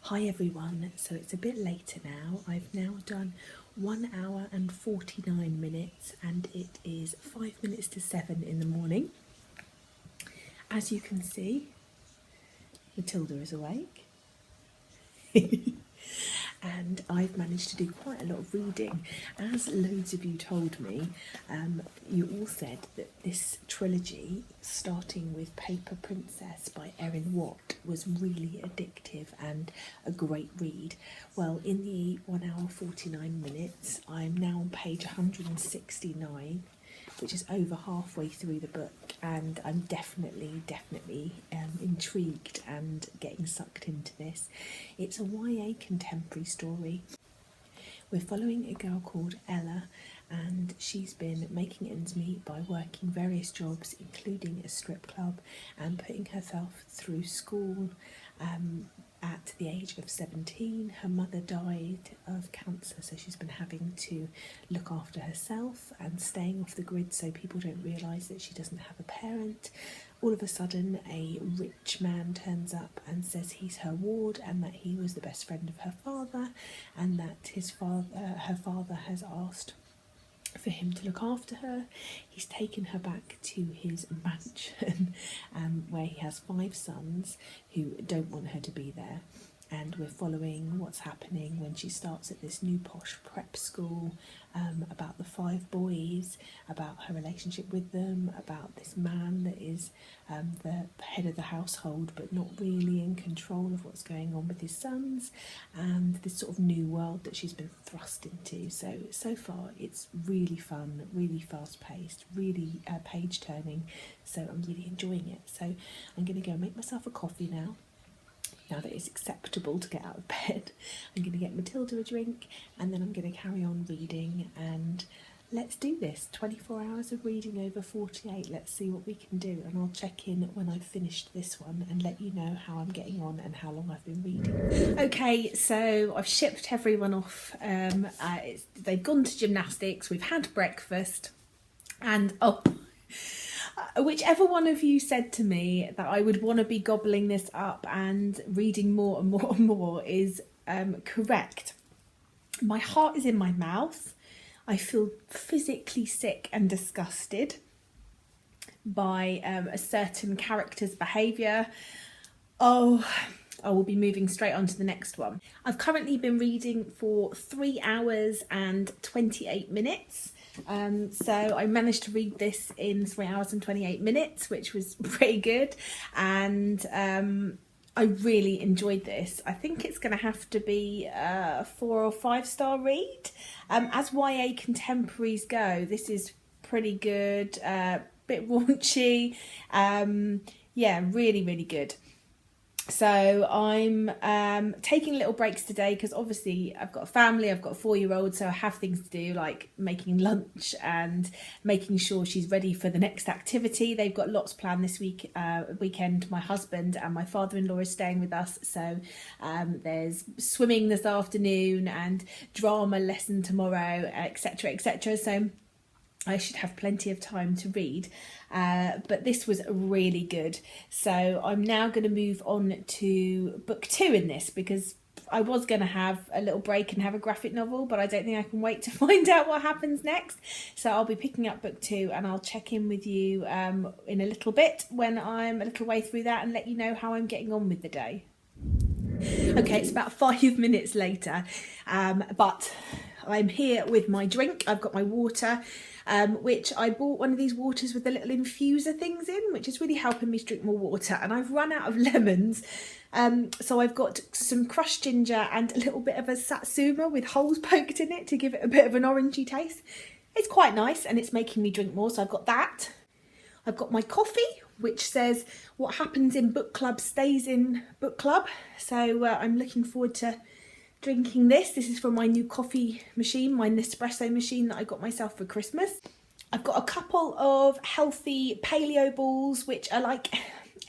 Hi everyone, so it's a bit later now. I've now done 1 hour and 49 minutes and it is 5 minutes to 7 in the morning. As you can see, Matilda is awake. And I've managed to do quite a lot of reading. As loads of you told me, you all said that this trilogy, starting with Paper Princess by Erin Watt, was really addictive and a great read. Well, in the 1 hour 49 minutes, I'm now on page 169, which is over halfway through the book, and I'm definitely intrigued and getting sucked into this. It's a YA contemporary story. We're following a girl called Ella, and she's been making ends meet by working various jobs, including a strip club, and putting herself through school. At the age of 17, her mother died of cancer, so she's been having to look after herself and staying off the grid so people don't realise that she doesn't have a parent. All of a sudden, a rich man turns up and says he's her ward and that he was the best friend of her father, and that her father has asked for him to look after her. He's taken her back to his mansion where he has 5 sons who don't want her to be there, and we're following what's happening when she starts at this new posh prep school, about the 5 boys, about her relationship with them, about this man that is the head of the household but not really in control of what's going on with his sons, and this sort of new world that she's been thrust into. So far it's really fun, really fast paced, really page turning, so I'm really enjoying it. So I'm going to go and make myself a coffee now that it's acceptable to get out of bed. I'm going to get Matilda a drink, and then I'm going to carry on reading, and let's do this. 24 hours of reading over 48. Let's see what we can do, and I'll check in when I've finished this one and let you know how I'm getting on and how long I've been reading. Okay, so I've shipped everyone off. They've gone to gymnastics, we've had breakfast, and whichever one of you said to me that I would want to be gobbling this up and reading more and more and more is correct. My heart is in my mouth. I feel physically sick and disgusted by a certain character's behaviour. I will be moving straight on to the next one. I've currently been reading for 3 hours and 28 minutes. So I managed to read this in 3 hours and 28 minutes, which was pretty good. And I really enjoyed this. I think it's going to have to be a 4 or 5 star read. As YA contemporaries go, this is pretty good, bit raunchy. Yeah, really good. So I'm taking little breaks today because obviously I've got a family, I've got a 4-year-old, so I have things to do like making lunch and making sure she's ready for the next activity. They've got lots planned this weekend. My husband and my father-in-law is staying with us, so there's swimming this afternoon and drama lesson tomorrow, etc, etc. So I should have plenty of time to read, but this was really good. So I'm now going to move on to book 2 in this, because I was going to have a little break and have a graphic novel, but I don't think I can wait to find out what happens next. So I'll be picking up book 2, and I'll check in with you in a little bit when I'm a little way through that and let you know how I'm getting on with the day. Okay, it's about 5 minutes later, but I'm here with my drink. I've got my water, which I bought one of these waters with the little infuser things in, which is really helping me to drink more water. And I've run out of lemons, so I've got some crushed ginger and a little bit of a satsuma with holes poked in it to give it a bit of an orangey taste. It's quite nice, and it's making me drink more, so I've got that. I've got my coffee, which says what happens in book club stays in book club. So I'm looking forward to drinking this. This is from my new coffee machine, my Nespresso machine that I got myself for Christmas. I've got a couple of healthy paleo balls, which are like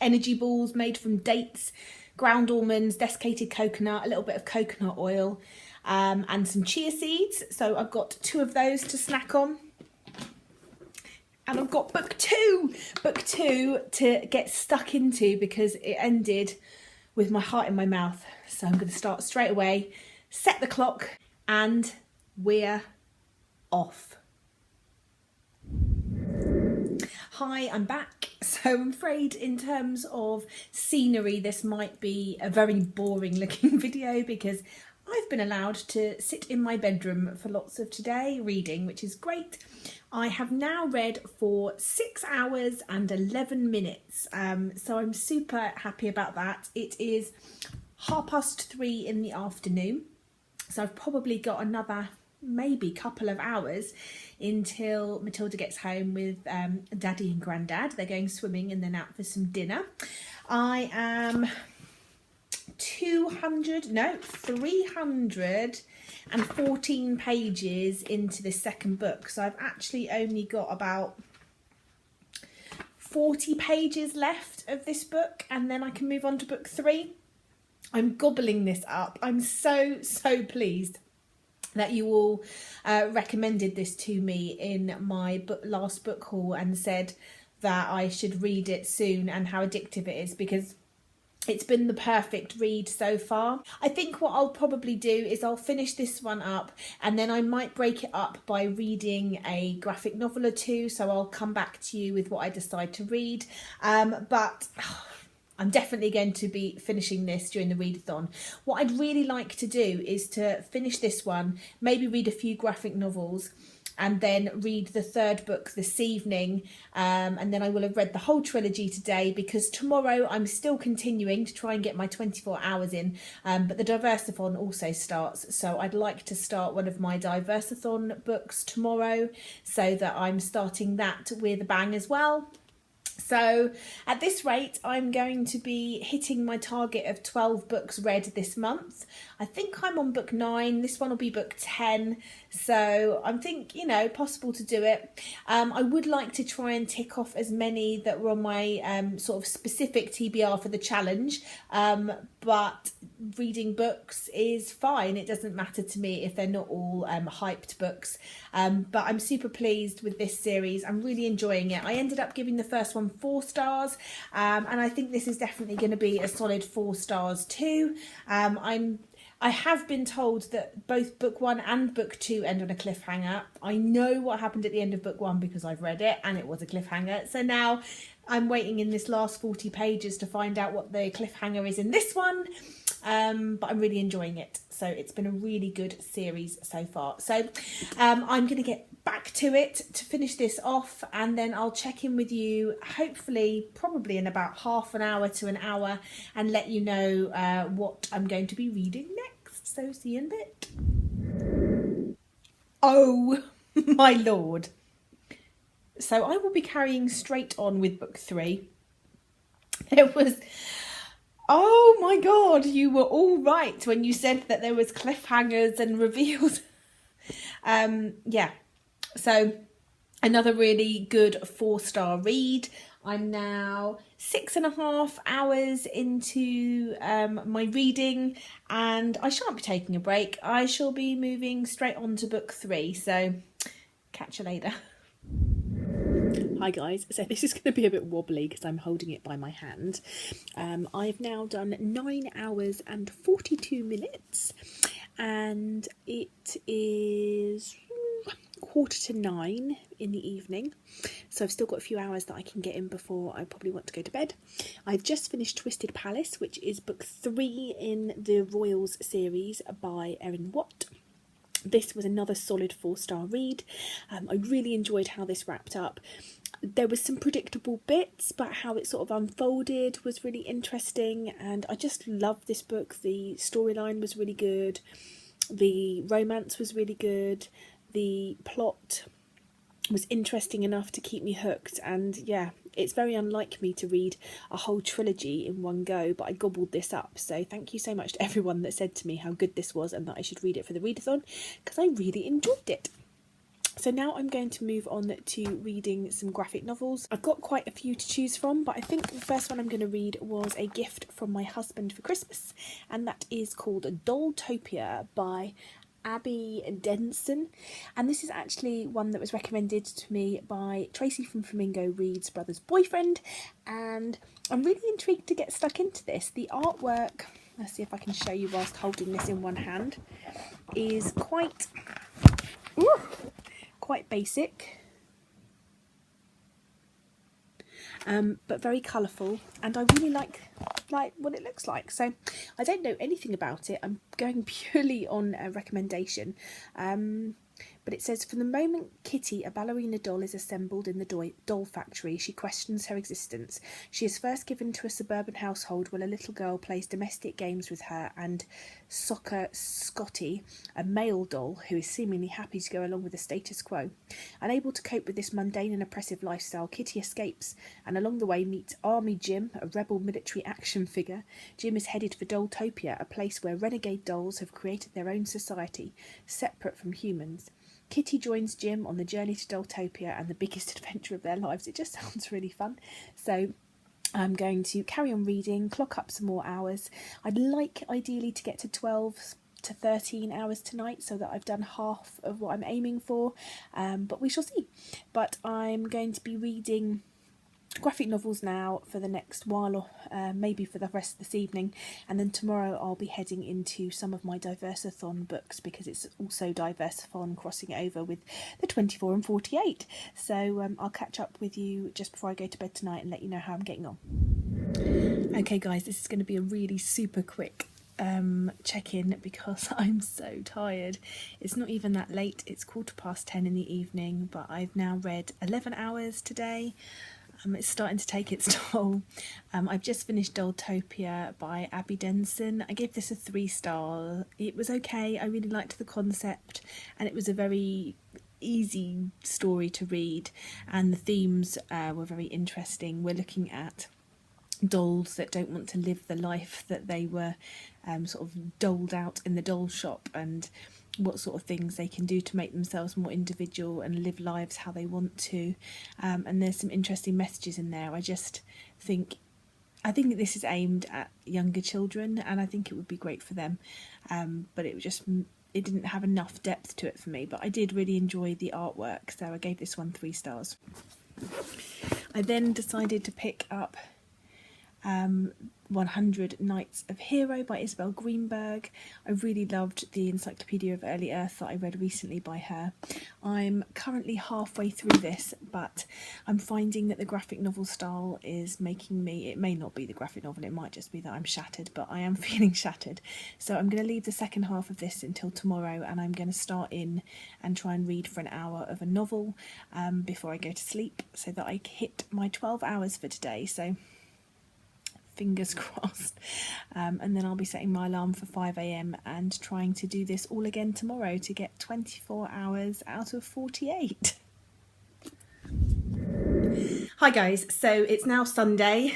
energy balls made from dates, ground almonds, desiccated coconut, a little bit of coconut oil, and some chia seeds. So I've got 2 of those to snack on. And I've got book two to get stuck into, because it ended with my heart in my mouth. So I'm going to start straight away, set the clock, and we're off. Hi, I'm back. So I'm afraid in terms of scenery, this might be a very boring looking video because I've been allowed to sit in my bedroom for lots of today reading, which is great. I have now read for 6 hours and 11 minutes. So I'm super happy about that. It is 3:30 in the afternoon. So I've probably got another maybe couple of hours until Matilda gets home with Daddy and Grandad. They're going swimming and then out for some dinner. I am 314 pages into the second book. So I've actually only got about 40 pages left of this book and then I can move on to book 3. I'm gobbling this up. I'm so pleased that you all recommended this to me in my last book haul and said that I should read it soon and how addictive it is, because it's been the perfect read so far. I think what I'll probably do is I'll finish this one up and then I might break it up by reading a graphic novel or two. So I'll come back to you with what I decide to read. But I'm definitely going to be finishing this during the readathon. What I'd really like to do is to finish this one, maybe read a few graphic novels, and then read the third book this evening. And then I will have read the whole trilogy today, because tomorrow I'm still continuing to try and get my 24 hours in. But the Diversathon also starts. So I'd like to start one of my Diversathon books tomorrow so that I'm starting that with a bang as well. So at this rate, I'm going to be hitting my target of 12 books read this month. I think I'm on book 9. This one will be book 10. So I think, you know, possible to do it. I would like to try and tick off as many that were on my sort of specific TBR for the challenge. But reading books is fine. It doesn't matter to me if they're not all hyped books. But I'm super pleased with this series. I'm really enjoying it. I ended up giving the first one 4 stars, and I think this is definitely going to be a solid 4 stars too. I have been told that both book 1 and book 2 end on a cliffhanger. I know what happened at the end of book 1 because I've read it and it was a cliffhanger. So now I'm waiting in this last 40 pages to find out what the cliffhanger is in this one. But I'm really enjoying it. So it's been a really good series so far. So I'm going to get back to it to finish this off, and then I'll check in with you hopefully probably in about half an hour to an hour and let you know what I'm going to be reading next. So see you in a bit. Oh my lord. So I will be carrying straight on with book 3. There was... Oh my god, you were all right when you said that there was cliffhangers and reveals. Yeah, so another really good 4-star read. I'm now 6.5 hours into my reading and I shan't be taking a break. I shall be moving straight on to book 3, so catch you later. Hi guys, so this is going to be a bit wobbly because I'm holding it by my hand. I've now done 9 hours and 42 minutes and it is 8:45 in the evening, so I've still got a few hours that I can get in before I probably want to go to bed. I've just finished Twisted Palace, which is book 3 in the Royals series by Erin Watt. This was another solid 4-star read. I really enjoyed how this wrapped up. There was some predictable bits, but how it sort of unfolded was really interesting, and I just loved this book. The storyline was really good, the romance was really good, the plot was interesting enough to keep me hooked, and yeah, it's very unlike me to read a whole trilogy in one go, but I gobbled this up. So thank you so much to everyone that said to me how good this was and that I should read it for the readathon, because I really enjoyed it. So now I'm going to move on to reading some graphic novels. I've got quite a few to choose from, but I think the first one I'm going to read was a gift from my husband for Christmas, and that is called Dolltopia by Abby Denson, and this is actually one that was recommended to me by Tracy from Flamingo Reed's brother's boyfriend, and I'm really intrigued to get stuck into this. The artwork, let's see if I can show you whilst holding this in one hand, is quite basic, but very colourful, and I really like what it looks like. So I don't know anything about it. I'm going purely on a recommendation. But it says, from the moment Kitty, a ballerina doll, is assembled in the doll factory, she questions her existence. She is first given to a suburban household where a little girl plays domestic games with her and Soccer Scotty, a male doll who is seemingly happy to go along with the status quo. Unable to cope with this mundane and oppressive lifestyle, Kitty escapes and along the way meets Army Jim, a rebel military action figure. Jim is headed for Dolltopia, a place where renegade dolls have created their own society, separate from humans. Kitty joins Jim on the journey to Dolltopia and the biggest adventure of their lives. It just sounds really fun. So I'm going to carry on reading, clock up some more hours. I'd like ideally to get to 12 to 13 hours tonight so that I've done half of what I'm aiming for, but we shall see. But I'm going to be reading graphic novels now for the next while, or maybe for the rest of this evening, and then tomorrow I'll be heading into some of my Diversathon books, because it's also Diversathon crossing over with the 24 and 48. So I'll catch up with you just before I go to bed tonight and let you know how I'm getting on. Okay guys, this is going to be a really super quick check-in because I'm so tired. It's not even that late, it's 10:15 in the evening, but I've now read 11 hours today. It's starting to take its toll. I've just finished Dolltopia by Abby Denson. I gave this a 3 star. It was okay. I really liked the concept, and it was a very easy story to read, and the themes were very interesting. We're looking at dolls that don't want to live the life that they were sort of doled out in the doll shop, and what sort of things they can do to make themselves more individual and live lives how they want to. And there's some interesting messages in there. I think this is aimed at younger children, and I think it would be great for them, but it didn't have enough depth to it for me. But I did really enjoy the artwork, so I gave this one 3 stars. I then decided to pick up 100 Nights of Hero by Isabel Greenberg. I really loved the Encyclopedia of Early Earth that I read recently by her. I'm currently halfway through this, but I'm finding that the graphic novel style is making me, it may not be the graphic novel, it might just be that I'm shattered, but I am feeling shattered. So I'm going to leave the second half of this until tomorrow, and I'm going to start in and try and read for an hour of a novel before I go to sleep, so that I hit my 12 hours for today. So fingers crossed, and then I'll be setting my alarm for 5 AM and trying to do this all again tomorrow to get 24 hours out of 48. Hi guys, so it's now Sunday,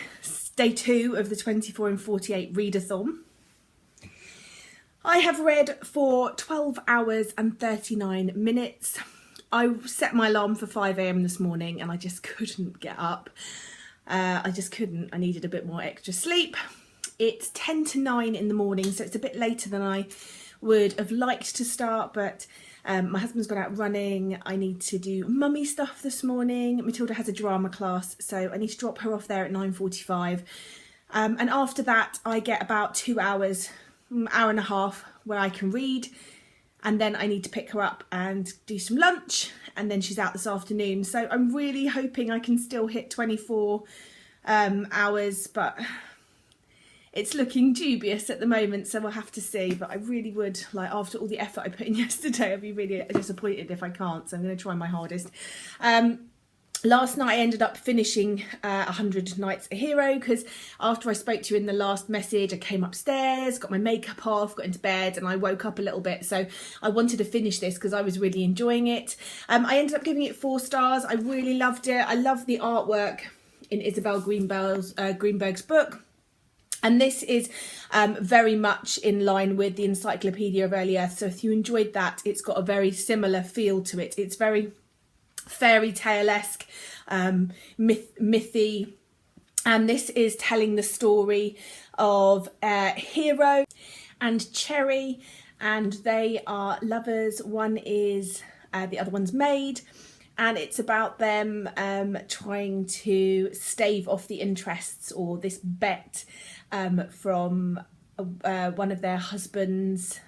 day 2 of the 24 and 48 readathon. I have read for 12 hours and 39 minutes. I set my alarm for 5 AM this morning and I just couldn't get up. I just couldn't. I needed a bit more extra sleep. It's 10 to 9 in the morning, so it's a bit later than I would have liked to start, but my husband's gone out running. I need to do mummy stuff this morning. Matilda has a drama class, so I need to drop her off there at 9:45. And after that, I get about 2 hours, hour and a half, where I can read. And then I need to pick her up and do some lunch, and then she's out this afternoon. So I'm really hoping I can still hit 24 hours, but it's looking dubious at the moment, so we'll have to see. But I really would, like, after all the effort I put in yesterday, I'd be really disappointed if I can't, so I'm going to try my hardest. Last night I ended up finishing 100 Nights a Hero, because after I spoke to you in the last message, I came upstairs, got my makeup off, got into bed, and I woke up a little bit. So I wanted to finish this because I was really enjoying it. I ended up giving it 4 stars. I really loved it. I love the artwork in Isabel Greenberg's book. And this is very much in line with the Encyclopedia of Early Earth. So if you enjoyed that, it's got a very similar feel to it. It's very fairy tale-esque, mythy, and this is telling the story of Hero and Cherry, and they are lovers. One is the other one's maid, and it's about them trying to stave off the interests or this bet from one of their husband's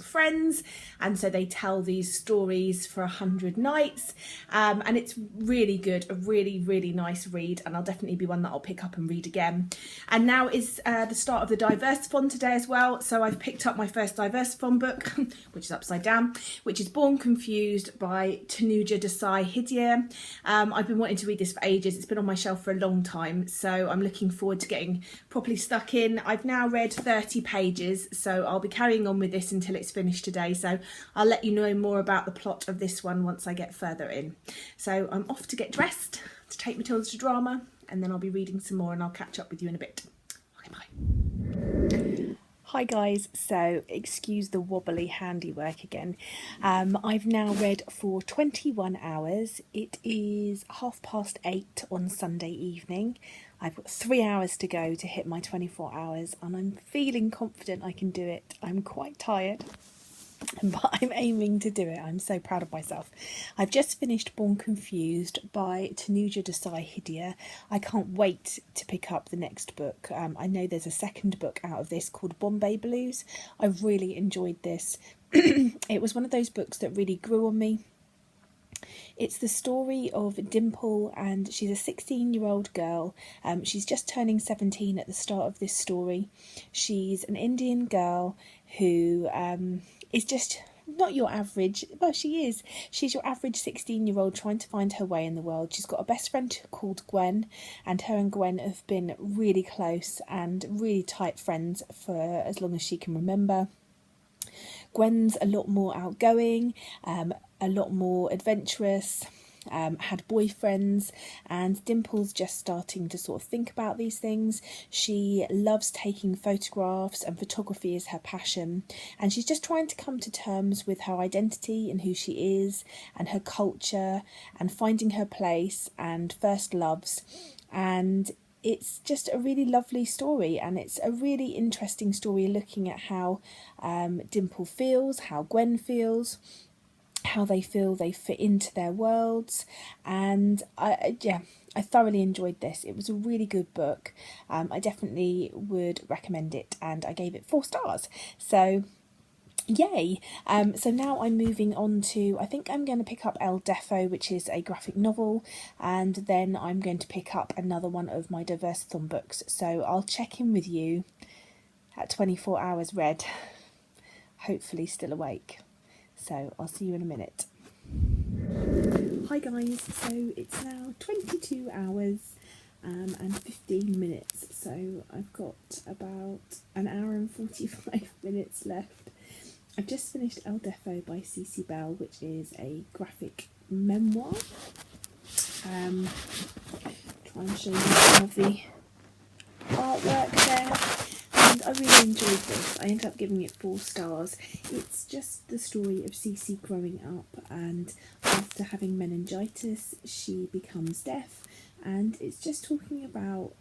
friends, and so they tell these stories for 100 nights, and it's really good, a really nice read, and I'll definitely be one that I'll pick up and read again. And now is the start of the Diversithon today as well, so I've picked up my first Diversithon book, which is upside down, which is Born Confused by Tanuja Desai Hidya. I've been wanting to read this for ages. It's been on my shelf for a long time, so I'm looking forward to getting properly stuck in. I've now read 30 pages, so I'll be carrying on with this until it's finished today, so I'll let you know more about the plot of this one once I get further in. So I'm off to get dressed to take Matilda to drama, and then I'll be reading some more, and I'll catch up with you in a bit. Okay, bye. Hi guys, so excuse the wobbly handiwork again. I've now read for 21 hours. It is 8:30 on Sunday evening. I've got 3 hours to go to hit my 24 hours, and I'm feeling confident I can do it. I'm quite tired, but I'm aiming to do it. I'm so proud of myself. I've just finished Born Confused by Tanuja Desai Hidya. I can't wait to pick up the next book. I know there's a second book out of this called Bombay Blues. I really enjoyed this. It was one of those books that really grew on me. It's the story of Dimple, and she's a 16-year-old girl. She's just turning 17 at the start of this story. She's an Indian girl who is just not your average, well, she is. She's your average 16-year-old trying to find her way in the world. She's got a best friend called Gwen, and her and Gwen have been really close and really tight friends for as long as she can remember. Gwen's a lot more outgoing, a lot more adventurous, had boyfriends, and Dimple's just starting to sort of think about these things. She loves taking photographs, and photography is her passion, and she's just trying to come to terms with her identity and who she is and her culture and finding her place and first loves. And it's just a really lovely story, and it's a really interesting story looking at how Dimple feels, how Gwen feels, how they feel they fit into their worlds. And I thoroughly enjoyed this. It was a really good book. I definitely would recommend it, and I gave it 4 stars. So yay. So now I'm moving on to, I think I'm going to pick up El Defo, which is a graphic novel, and then I'm going to pick up another one of my Diversithon books. So I'll check in with you at 24 hours read, hopefully still awake. So I'll see you in a minute. Hi guys, so it's now 22 hours and 15 minutes, so I've got about an hour and 45 minutes left. I've just finished El Defo by C.C. Bell, which is a graphic memoir. Try and show you some of the artwork there. And I really enjoyed this. I ended up giving it 4 stars. It's just the story of Cece growing up, and after having meningitis she becomes deaf, and it's just talking about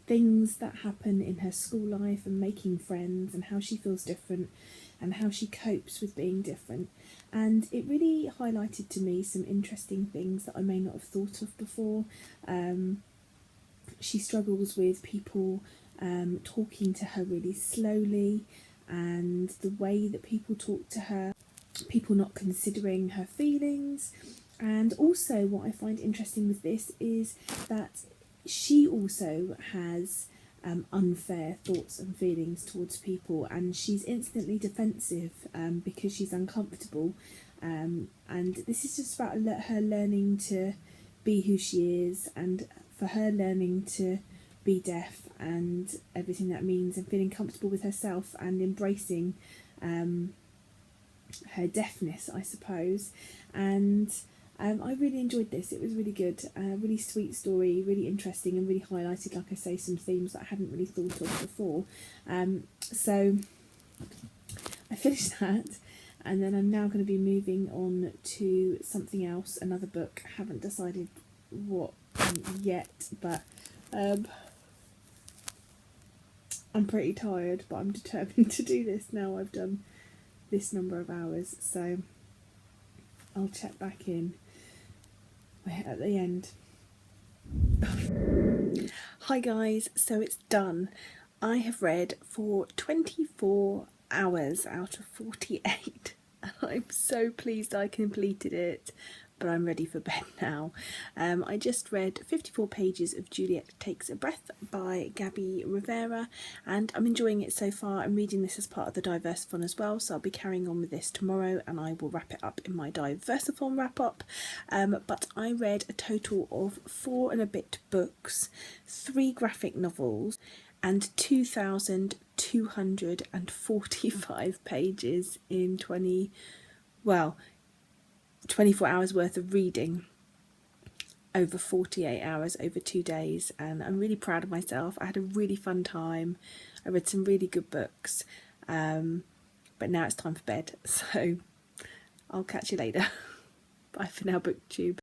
things that happen in her school life and making friends and how she feels different and how she copes with being different. And it really highlighted to me some interesting things that I may not have thought of before. She struggles with people talking to her really slowly, and the way that people talk to her, people not considering her feelings. And also what I find interesting with this is that she also has unfair thoughts and feelings towards people, and she's instantly defensive because she's uncomfortable, and this is just about her learning to be who she is, and for her learning to be deaf and everything that means, and feeling comfortable with herself and embracing her deafness, I suppose. And I really enjoyed this. It was really good, really sweet story, really interesting, and really highlighted, like I say, some themes that I hadn't really thought of before. So I finished that, and then I'm now going to be moving on to something else, another book. I haven't decided what yet, but I'm pretty tired, but I'm determined to do this now. I've done this number of hours, so I'll check back in at the end. Hi guys, so it's done. I have read for 24 hours out of 48. I'm so pleased I completed it, but I'm ready for bed now. I just read 54 pages of Juliet Takes a Breath by Gabby Rivera, and I'm enjoying it so far. I'm reading this as part of the Diversathon as well, so I'll be carrying on with this tomorrow, and I will wrap it up in my Diversathon wrap-up. But I read a total of 4 and a bit books, 3 graphic novels, and 2,245 pages in 24 hours worth of reading over 48 hours over 2 days, and I'm really proud of myself. I had a really fun time. I read some really good books, but now it's time for bed, so I'll catch you later. Bye for now, BookTube.